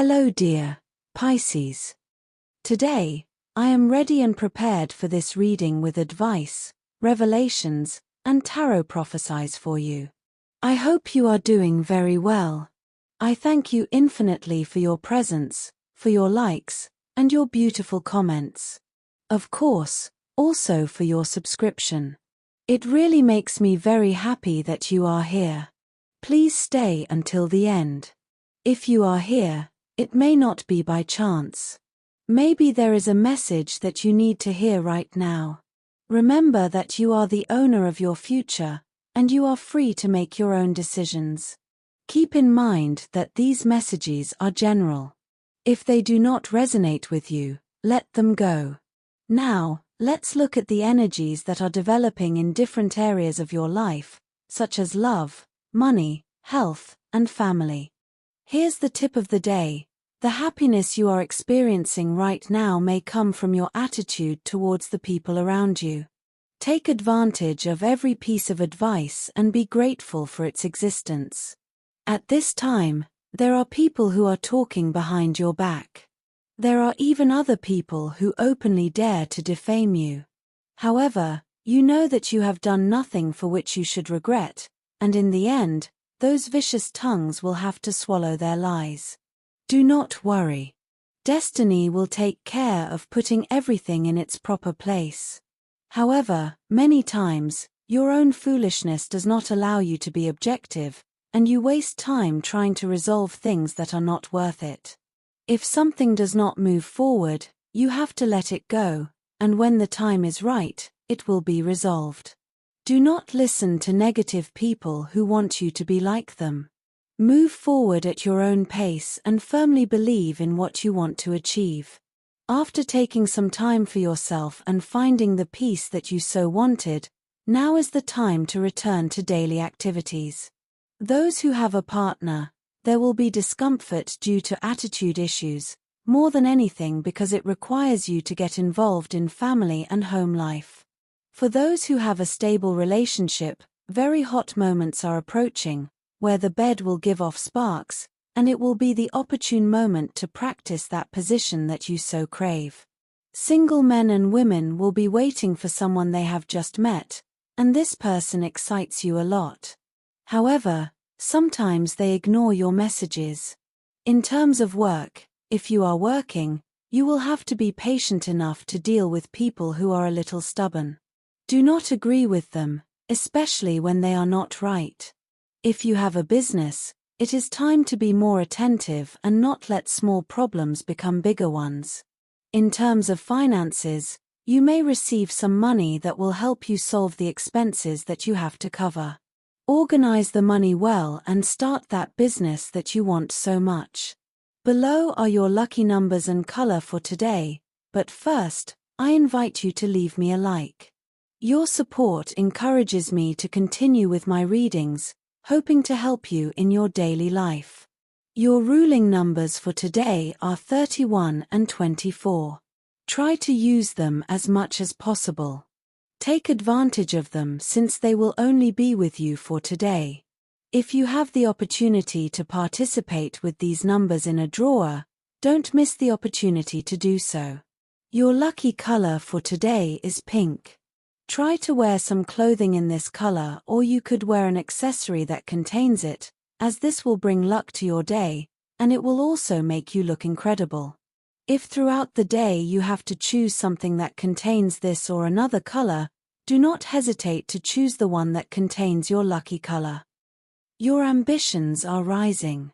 Hello dear Pisces. Today, I am ready and prepared for this reading with advice, revelations, and tarot prophecies for you. I hope you are doing very well. I thank you infinitely for your presence, for your likes, and your beautiful comments. Of course, also for your subscription. It really makes me very happy that you are here. Please stay until the end. If you are here, it may not be by chance. Maybe there is a message that you need to hear right now. Remember that you are the owner of your future, and you are free to make your own decisions. Keep in mind that these messages are general. If they do not resonate with you, let them go. Now, let's look at the energies that are developing in different areas of your life, such as love, money, health, and family. Here's the tip of the day. The happiness you are experiencing right now may come from your attitude towards the people around you. Take advantage of every piece of advice and be grateful for its existence. At this time, there are people who are talking behind your back. There are even other people who openly dare to defame you. However, you know that you have done nothing for which you should regret, and in the end, those vicious tongues will have to swallow their lies. Do not worry. Destiny will take care of putting everything in its proper place. However, many times, your own foolishness does not allow you to be objective, and you waste time trying to resolve things that are not worth it. If something does not move forward, you have to let it go, and when the time is right, it will be resolved. Do not listen to negative people who want you to be like them. Move forward at your own pace and firmly believe in what you want to achieve. After taking some time for yourself and finding the peace that you so wanted, now is the time to return to daily activities. Those who have a partner, there will be discomfort due to attitude issues, more than anything because it requires you to get involved in family and home life. For those who have a stable relationship, very hot moments are approaching, where the bed will give off sparks, and it will be the opportune moment to practice that position that you so crave. Single men and women will be waiting for someone they have just met, and this person excites you a lot. However, sometimes they ignore your messages. In terms of work, if you are working, you will have to be patient enough to deal with people who are a little stubborn. Do not agree with them, especially when they are not right. If you have a business, it is time to be more attentive and not let small problems become bigger ones. In terms of finances, you may receive some money that will help you solve the expenses that you have to cover. Organize the money well and start that business that you want so much. Below are your lucky numbers and color for today, but first, I invite you to leave me a like. Your support encourages me to continue with my readings, hoping to help you in your daily life. Your ruling numbers for today are 31 and 24. Try to use them as much as possible. Take advantage of them since they will only be with you for today. If you have the opportunity to participate with these numbers in a drawer, don't miss the opportunity to do so. Your lucky color for today is pink. Try to wear some clothing in this color, or you could wear an accessory that contains it, as this will bring luck to your day, and it will also make you look incredible. If throughout the day you have to choose something that contains this or another color, do not hesitate to choose the one that contains your lucky color. Your ambitions are rising.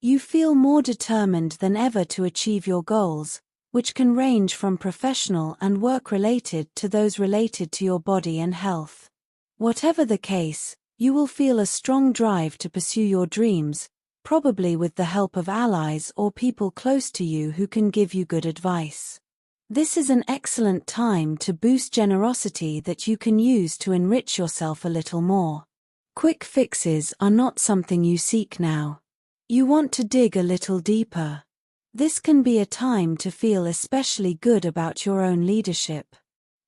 You feel more determined than ever to achieve your goals, which can range from professional and work-related to those related to your body and health. Whatever the case, you will feel a strong drive to pursue your dreams, probably with the help of allies or people close to you who can give you good advice. This is an excellent time to boost generosity that you can use to enrich yourself a little more. Quick fixes are not something you seek now. You want to dig a little deeper. This can be a time to feel especially good about your own leadership.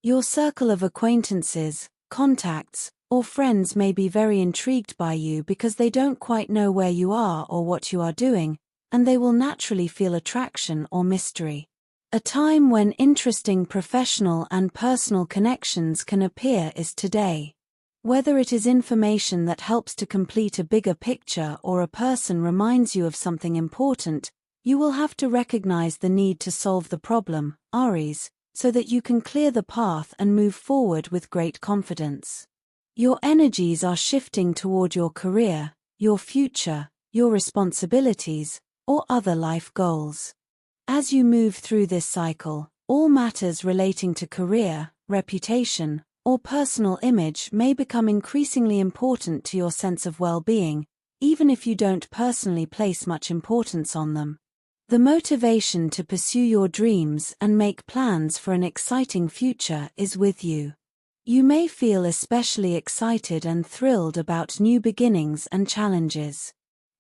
Your circle of acquaintances, contacts, or friends may be very intrigued by you because they don't quite know where you are or what you are doing, and they will naturally feel attraction or mystery. A time when interesting professional and personal connections can appear is today. Whether it is information that helps to complete a bigger picture or a person reminds you of something important, you will have to recognize the need to solve the problem, Aries, so that you can clear the path and move forward with great confidence. Your energies are shifting toward your career, your future, your responsibilities, or other life goals. As you move through this cycle, all matters relating to career, reputation, or personal image may become increasingly important to your sense of well-being, even if you don't personally place much importance on them. The motivation to pursue your dreams and make plans for an exciting future is with you. You may feel especially excited and thrilled about new beginnings and challenges.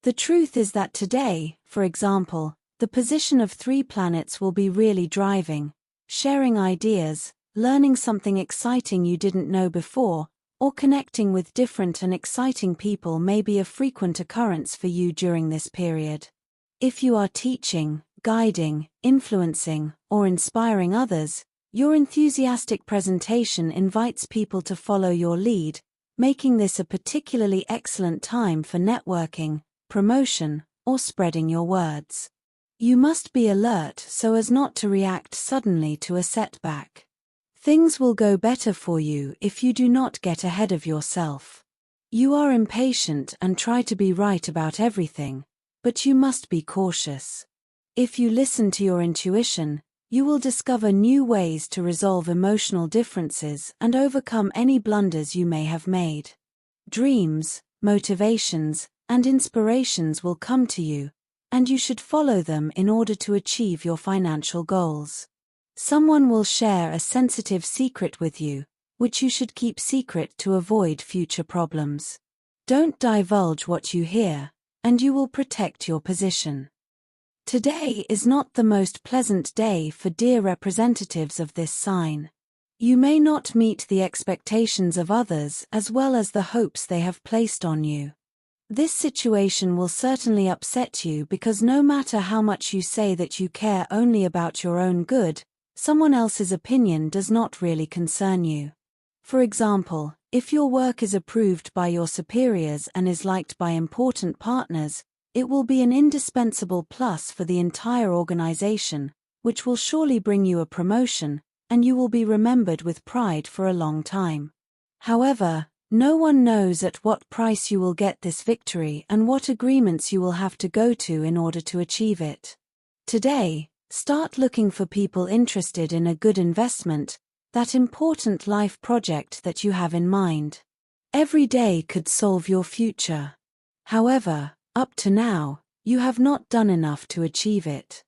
The truth is that today, for example, the position of 3 planets will be really driving, sharing ideas, learning something exciting you didn't know before, or connecting with different and exciting people may be a frequent occurrence for you during this period. If you are teaching, guiding, influencing, or inspiring others, your enthusiastic presentation invites people to follow your lead, making this a particularly excellent time for networking, promotion, or spreading your words. You must be alert so as not to react suddenly to a setback. Things will go better for you if you do not get ahead of yourself. You are impatient and try to be right about everything, but you must be cautious. If you listen to your intuition, you will discover new ways to resolve emotional differences and overcome any blunders you may have made. Dreams, motivations, and inspirations will come to you, and you should follow them in order to achieve your financial goals. Someone will share a sensitive secret with you, which you should keep secret to avoid future problems. Don't divulge what you hear, and you will protect your position. Today is not the most pleasant day for dear representatives of this sign. You may not meet the expectations of others as well as the hopes they have placed on you. This situation will certainly upset you because no matter how much you say that you care only about your own good, someone else's opinion does not really concern you. For example, if your work is approved by your superiors and is liked by important partners, it will be an indispensable plus for the entire organization, which will surely bring you a promotion, and you will be remembered with pride for a long time. However, no one knows at what price you will get this victory and what agreements you will have to go to in order to achieve it. Today, start looking for people interested in a good investment, that important life project that you have in mind. Every day could solve your future. However, up to now, you have not done enough to achieve it.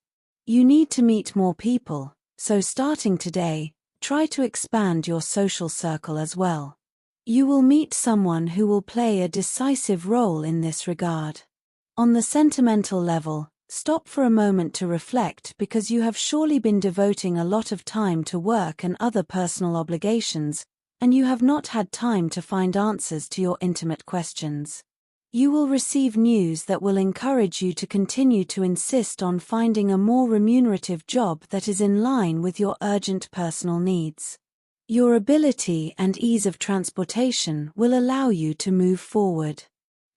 You need to meet more people, so starting today, try to expand your social circle as well. You will meet someone who will play a decisive role in this regard. On the sentimental level, stop for a moment to reflect because you have surely been devoting a lot of time to work and other personal obligations, and you have not had time to find answers to your intimate questions. You will receive news that will encourage you to continue to insist on finding a more remunerative job that is in line with your urgent personal needs. Your ability and ease of transportation will allow you to move forward.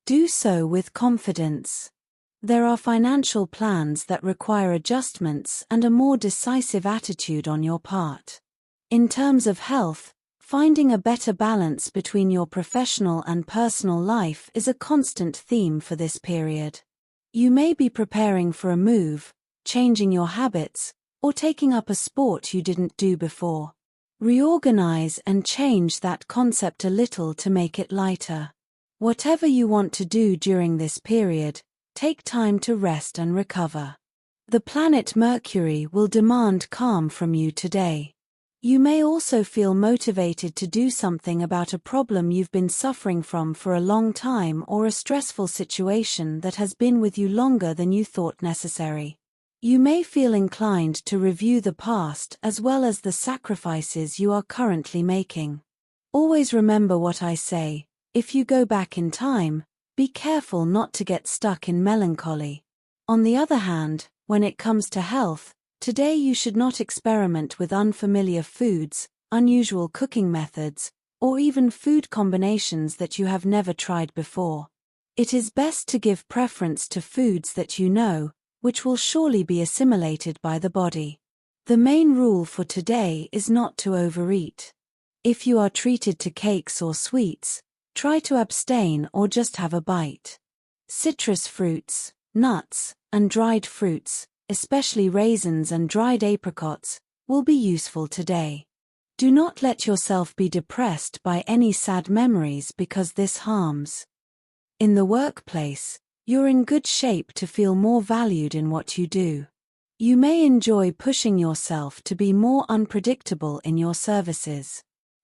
Do so with confidence. There are financial plans that require adjustments and a more decisive attitude on your part. In terms of health, finding a better balance between your professional and personal life is a constant theme for this period. You may be preparing for a move, changing your habits, or taking up a sport you didn't do before. Reorganize and change that concept a little to make it lighter. Whatever you want to do during this period, take time to rest and recover. The planet Mercury will demand calm from you today. You may also feel motivated to do something about a problem you've been suffering from for a long time or a stressful situation that has been with you longer than you thought necessary. You may feel inclined to review the past as well as the sacrifices you are currently making. Always remember what I say: if you go back in time, be careful not to get stuck in melancholy. On the other hand, when it comes to health, today you should not experiment with unfamiliar foods, unusual cooking methods, or even food combinations that you have never tried before. It is best to give preference to foods that you know, which will surely be assimilated by the body. The main rule for today is not to overeat. If you are treated to cakes or sweets, try to abstain or just have a bite. Citrus fruits, nuts, and dried fruits, especially raisins and dried apricots, will be useful today. Do not let yourself be depressed by any sad memories because this harms. In the workplace, you're in good shape to feel more valued in what you do. You may enjoy pushing yourself to be more unpredictable in your services.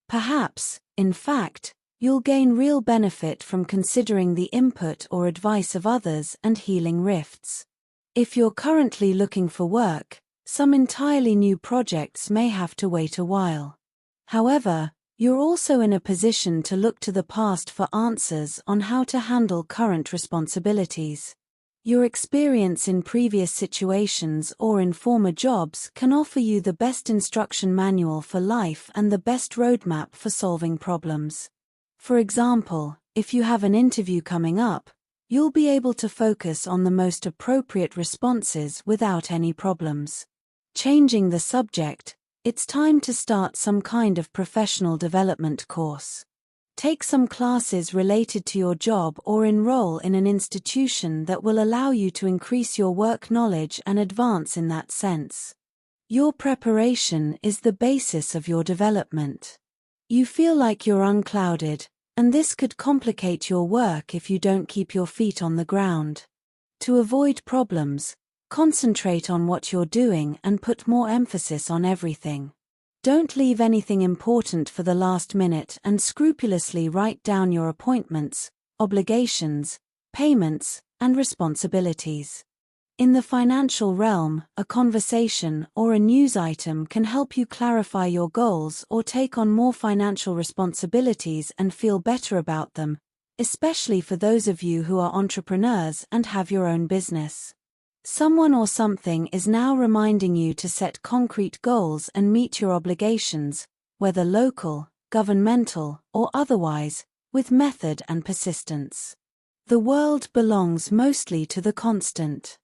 Perhaps, in fact, you'll gain real benefit from considering the input or advice of others and healing rifts. If you're currently looking for work, some entirely new projects may have to wait a while. However, you're also in a position to look to the past for answers on how to handle current responsibilities. Your experience in previous situations or in former jobs can offer you the best instruction manual for life and the best roadmap for solving problems. For example, if you have an interview coming up, you'll be able to focus on the most appropriate responses without any problems. Changing the subject, it's time to start some kind of professional development course. Take some classes related to your job or enroll in an institution that will allow you to increase your work knowledge and advance in that sense. Your preparation is the basis of your development. You feel like you're unclouded, and this could complicate your work if you don't keep your feet on the ground. To avoid problems, concentrate on what you're doing and put more emphasis on everything. Don't leave anything important for the last minute and scrupulously write down your appointments, obligations, payments, and responsibilities. In the financial realm, a conversation or a news item can help you clarify your goals or take on more financial responsibilities and feel better about them, especially for those of you who are entrepreneurs and have your own business. Someone or something is now reminding you to set concrete goals and meet your obligations, whether local, governmental, or otherwise, with method and persistence. The world belongs mostly to the constant.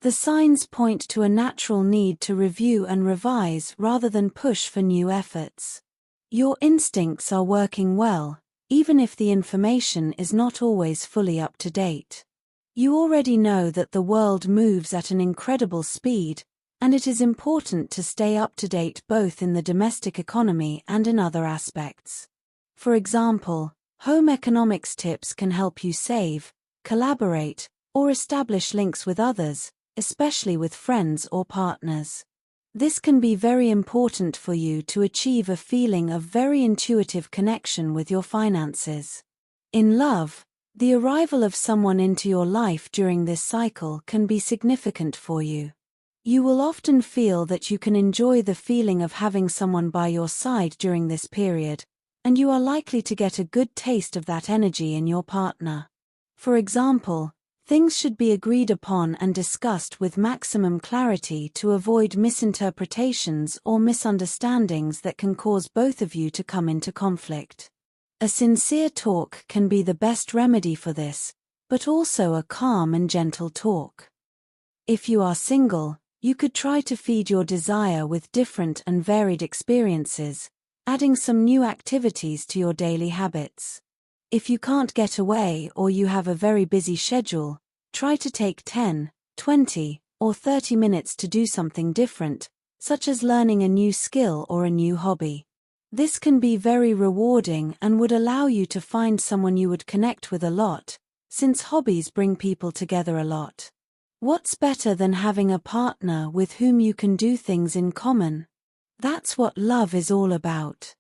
The signs point to a natural need to review and revise rather than push for new efforts. Your instincts are working well, even if the information is not always fully up to date. You already know that the world moves at an incredible speed, and it is important to stay up to date both in the domestic economy and in other aspects. For example, home economics tips can help you save, collaborate, or establish links with others, especially with friends or partners. This can be very important for you to achieve a feeling of very intuitive connection with your finances. In love, the arrival of someone into your life during this cycle can be significant for you. You will often feel that you can enjoy the feeling of having someone by your side during this period, and you are likely to get a good taste of that energy in your partner. For example, things should be agreed upon and discussed with maximum clarity to avoid misinterpretations or misunderstandings that can cause both of you to come into conflict. A sincere talk can be the best remedy for this, but also a calm and gentle talk. If you are single, you could try to feed your desire with different and varied experiences, adding some new activities to your daily habits. If you can't get away or you have a very busy schedule, try to take 10, 20, or 30 minutes to do something different, such as learning a new skill or a new hobby. This can be very rewarding and would allow you to find someone you would connect with a lot, since hobbies bring people together a lot. What's better than having a partner with whom you can do things in common? That's what love is all about.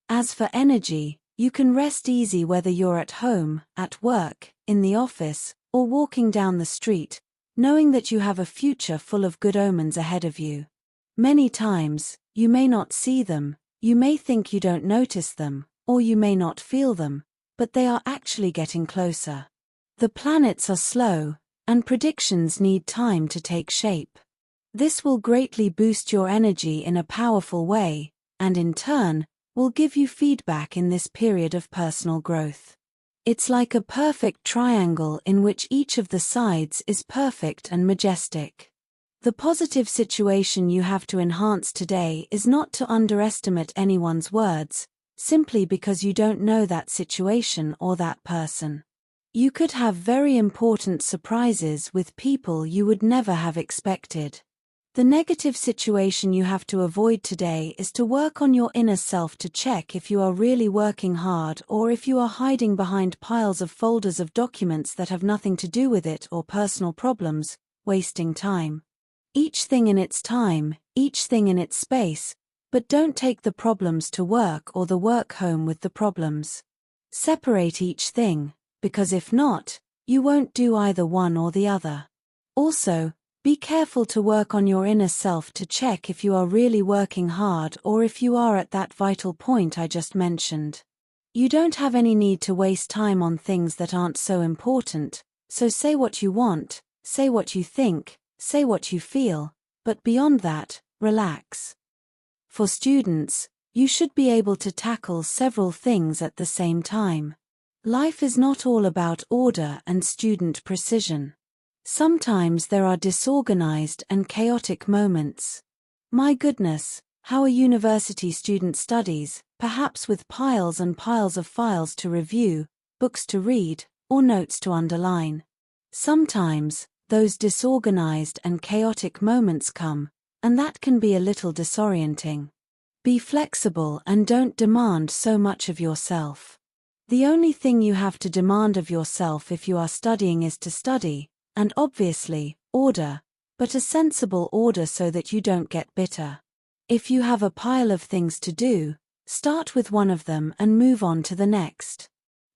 As for energy, you can rest easy whether you're at home, at work, in the office, or walking down the street, knowing that you have a future full of good omens ahead of you. Many times, you may not see them, you may think you don't notice them, or you may not feel them, but they are actually getting closer. The planets are slow, and predictions need time to take shape. This will greatly boost your energy in a powerful way, and in turn, will give you feedback in this period of personal growth. It's like a perfect triangle in which each of the sides is perfect and majestic. The positive situation you have to enhance today is not to underestimate anyone's words, simply because you don't know that situation or that person. You could have very important surprises with people you would never have expected. The negative situation you have to avoid today is to work on your inner self to check if you are really working hard or if you are hiding behind piles of folders of documents that have nothing to do with it or personal problems, wasting time. Each thing in its time, each thing in its space, but don't take the problems to work or the work home with the problems. Separate each thing, because if not, you won't do either one or the other. Also, be careful to work on your inner self to check if you are really working hard or if you are at that vital point I just mentioned. You don't have any need to waste time on things that aren't so important, so say what you want, say what you think, say what you feel, but beyond that, relax. For students, you should be able to tackle several things at the same time. Life is not all about order and student precision. Sometimes there are disorganized and chaotic moments. My goodness, how a university student studies, perhaps with piles and piles of files to review, books to read, or notes to underline. Sometimes, those disorganized and chaotic moments come, and that can be a little disorienting. Be flexible and don't demand so much of yourself. The only thing you have to demand of yourself if you are studying is to study, and obviously, order, but a sensible order so that you don't get bitter. If you have a pile of things to do, start with one of them and move on to the next.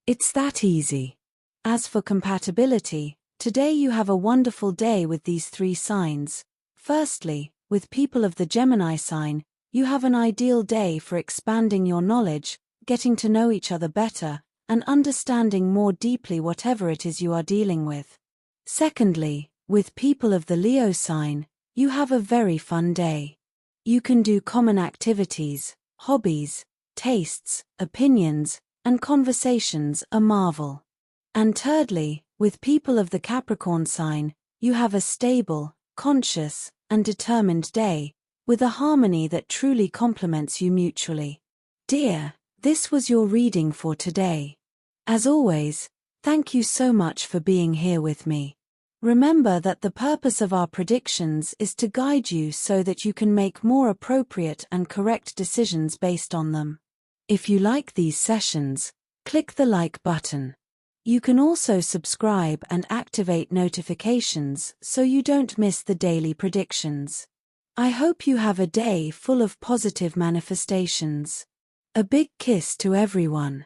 It's that easy. As for compatibility, today you have a wonderful day with these 3 signs. Firstly, with people of the Gemini sign, you have an ideal day for expanding your knowledge, getting to know each other better, and understanding more deeply whatever it is you are dealing with. Secondly, with people of the Leo sign, you have a very fun day. You can do common activities, hobbies, tastes, opinions, and conversations a marvel. And thirdly, with people of the Capricorn sign, you have a stable, conscious, and determined day, with a harmony that truly complements you mutually. Dear, this was your reading for today. As always, thank you so much for being here with me. Remember that the purpose of our predictions is to guide you so that you can make more appropriate and correct decisions based on them. If you like these sessions, click the like button. You can also subscribe and activate notifications so you don't miss the daily predictions. I hope you have a day full of positive manifestations. A big kiss to everyone.